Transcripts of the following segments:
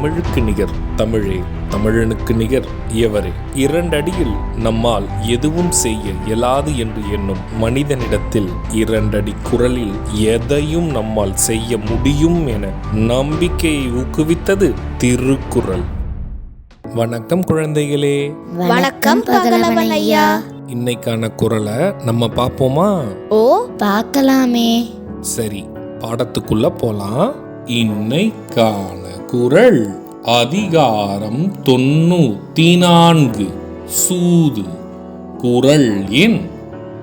தமிழுக்கு நிகர் தமிழே, தமிழனுக்கு நிகர் எவரே. 2 அடியில் நம்மால் எதுவும் செய்ய இயலாது என்று எண்ணும் மனிதனிடத்தில் 2 அடி குரலில் எதையும் நம்மால் செய்ய முடியும் என நம்பிக்கையை ஊக்குவித்தது திருக்குறள். வணக்கம் குழந்தைகளே. வணக்கம் பகலவன் ஐயா. இன்னைக்கான குறளை நம்ம பார்ப்போமா? ஓ, பார்க்கலாமே. சரி, பாடத்துக்குள்ள போலாம். இன்னைக்கான குறள் அதிகாரம் 94 சூது. குறள் எண்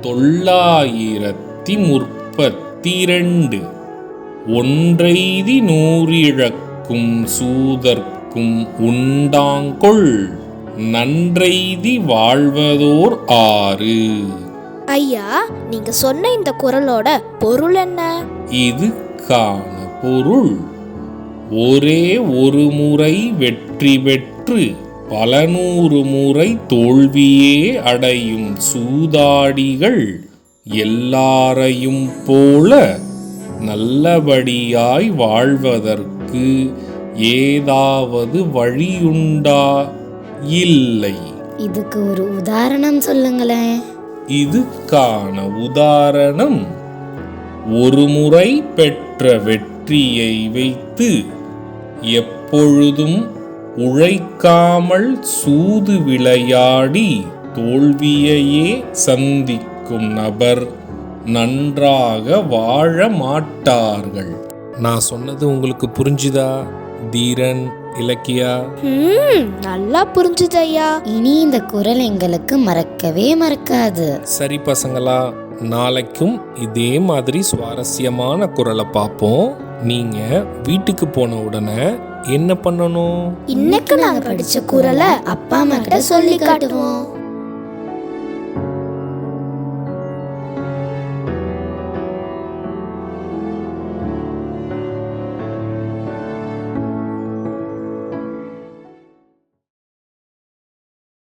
932. ஒன்றைதி நூறிழக்கும் சூதர்க்கும் உண்டாங்கொள், நன்றைதி வாழ்வதோர் ஆறு. ஐயா, நீங்க சொன்ன இந்த குறளோட பொருள் என்ன? இதுக்கான பொருள், ஒரே ஒரு முறை வெற்றி பெற்று பல 100 முறை தோல்வியே அடையும் சூதாடிகள் எல்லாரையும் போல நல்லபடியாய் வாழ்வதற்கு ஏதாவது வழியுண்டா? இல்லை. இதுக்கு ஒரு உதாரணம் சொல்லுங்களேன். இதுக்கான உதாரணம், ஒரு முறை பெற்ற வெற்றியை வைத்து எப்பொழுதும் உழைக்காமல் சூது விளையாடி தோல்வியையே சந்திக்கும் நபர் நன்றாக வாழ மாட்டார்கள். நான் சொன்னது உங்களுக்கு புரிஞ்சுதா தீரன், இலக்கியா? நல்லா புரிஞ்சுது ஐயா. இனி இந்த குறள் எங்களுக்கு மறக்கவே மறக்காது. சரி பசங்களா, நாளைக்கும் இதே மாதிரி சுவாரஸ்யமான குறளை பார்ப்போம். நீங்க வீட்டுக்கு போன உடனே என்ன பண்ணணும்? இன்னைக்கு நாங்க படிச்ச குறளை அப்பா அம்மா கிட்ட சொல்லி காட்டுவோம்.